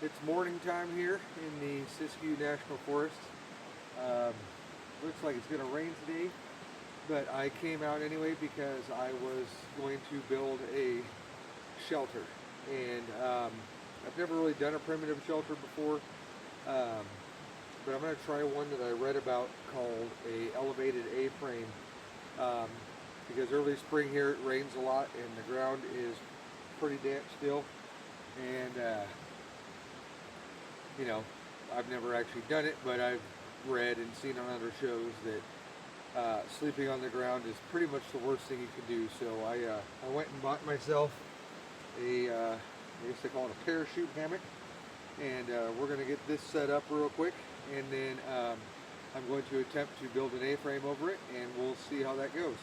It's morning time here in the Siskiyou National Forest. Um, Looks like it's going to rain today, but I came out anyway because I was going to build a shelter. And I've never really done a primitive shelter before, um, but I'm going to try one that I read about called a elevated A-frame. Um, because early spring here it rains a lot and the ground is pretty damp still. And you know, I've never actually done it, but I've read and seen on other shows that sleeping on the ground is pretty much the worst thing you can do. So I went and bought myself I guess they call it a parachute hammock, and we're going to get this set up real quick, and then I'm going to attempt to build an A-frame over it, and we'll see how that goes.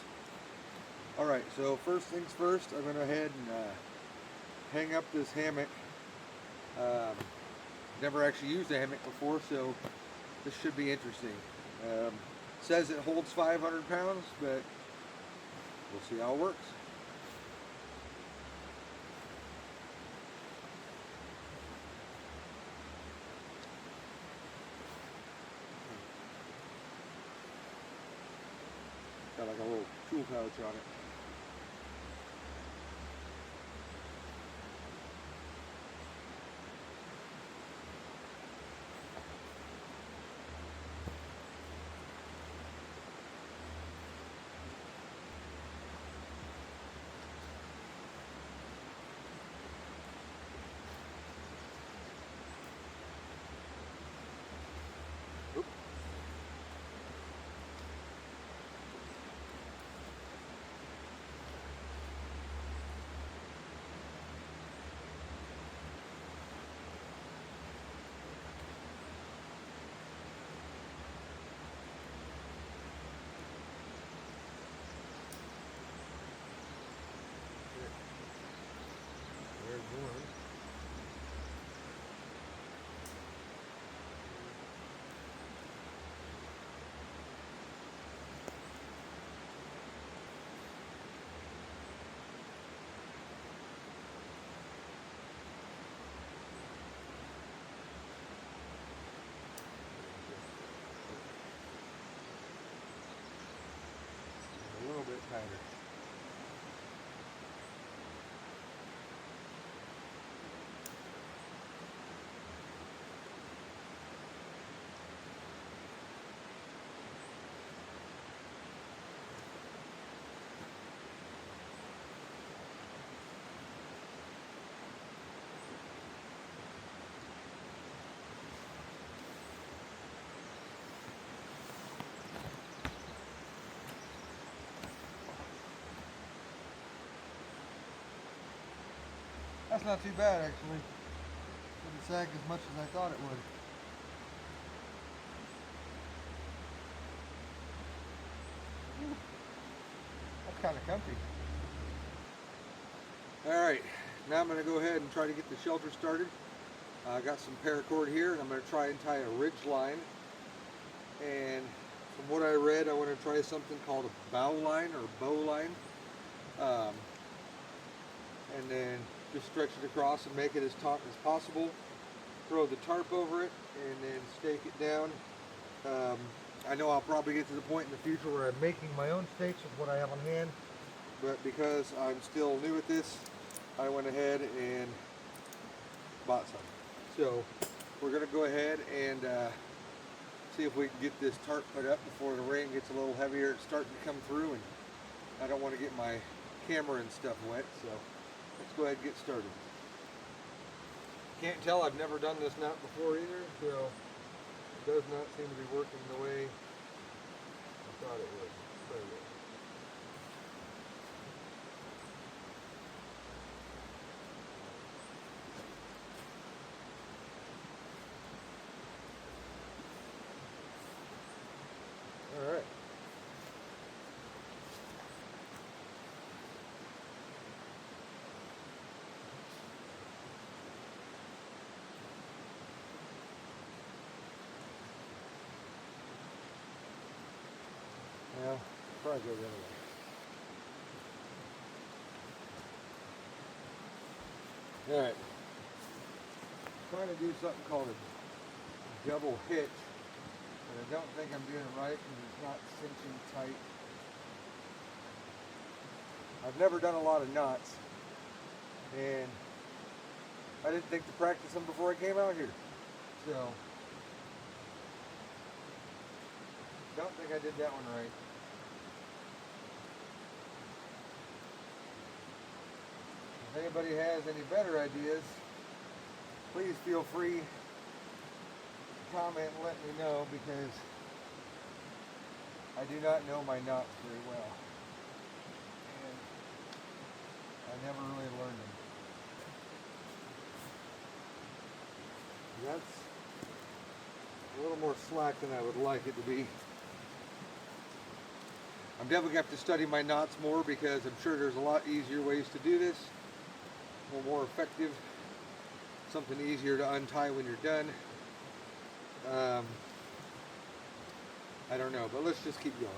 All right, so first things first, I'm going to go ahead and hang up this hammock. Um, Never actually used a hammock before, so this should be interesting. Says it holds 500 pounds, but we'll see how it works. Got like a little tool pouch on it. Oop. There's one. A little bit tighter. That's not too bad actually. Didn't sag as much as I thought it would. That's kind of comfy. Alright, now I'm going to go ahead and try to get the shelter started. I got some paracord here, and I'm going to try and tie a ridge line. And from what I read, I want to try something called a bow line or bow line. And then just stretch it across and make it as taut as possible. Throw the tarp over it and then stake it down. I know I'll probably get to the point in the future where I'm making my own stakes with what I have on hand, but because I'm still new at this, I went ahead and bought some. So we're going to go ahead and see if we can get this tarp put up before the rain gets a little heavier. It's starting to come through, and I don't want to get my camera and stuff wet, so let's go ahead and get started. Can't tell, I've never done this knot before either, so it does not seem to be working the way I thought it would. There we go. All right. Well, probably go the other way. All right. trying to do something called a double hitch, but I don't think I'm doing it right because it's not cinching tight. I've never done a lot of knots, and I didn't think to practice them before I came out here. So, don't think I did that one right. If anybody has any better ideas, please feel free to comment and let me know, because I do not know my knots very well. And I never really learned them. That's a little more slack than I would like it to be. I'm definitely going to have to study my knots more, because I'm sure there's a lot easier ways to do this. A little more effective. Something easier to untie when you're done. I don't know, but let's just keep going.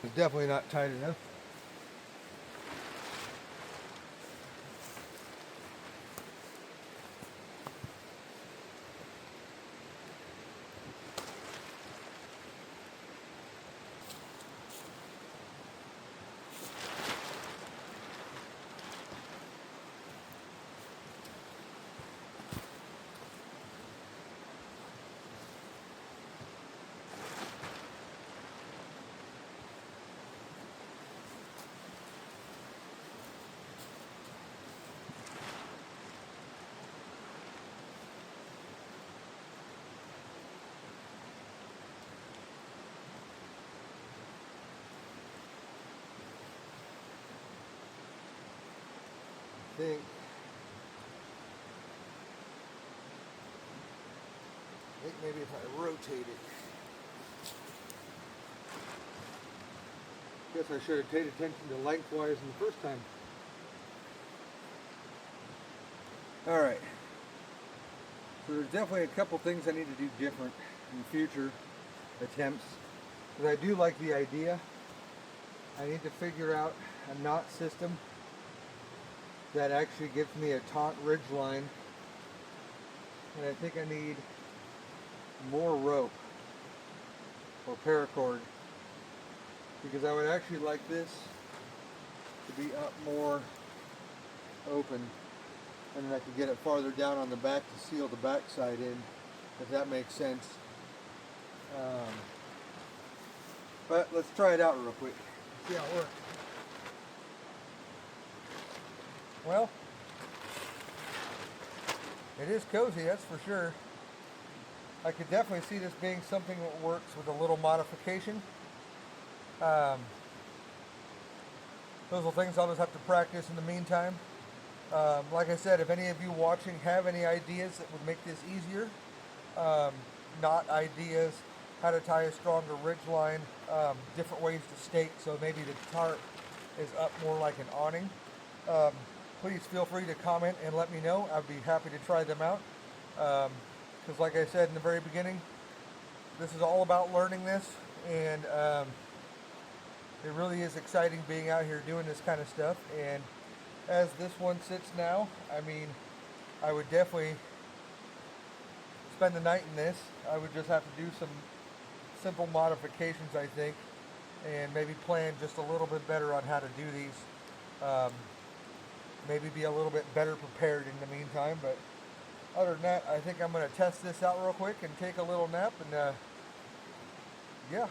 It's definitely not tight enough. Think maybe if I rotate it. Guess I should have paid attention to lengthwise in the first time. Alright. So there's definitely a couple things I need to do different in future attempts. But I do like the idea. I need to figure out a knot system that actually gives me a taut ridge line. And I think I need more rope or paracord, because I would actually like this to be up more open, and then I could get it farther down on the back to seal the back side in, if that makes sense. But let's try it out real quick, see how it works. Well, it is cozy, that's for sure. I could definitely see this being something that works with a little modification. Those are things I'll just have to practice in the meantime. Like I said, if any of you watching have any ideas that would make this easier, knot ideas, how to tie a stronger ridge line, different ways to stake so maybe the tarp is up more like an awning, please feel free to comment and let me know. I'd be happy to try them out. Because like I said in the very beginning, this is all about learning this, and it really is exciting being out here doing this kind of stuff. And as this one sits now, I mean, I would definitely spend the night in this. I would just have to do some simple modifications, I think, and maybe plan just a little bit better on how to do these. Maybe be a little bit better prepared in the meantime, but other than that, I think I'm going to test this out real quick and take a little nap, and yeah,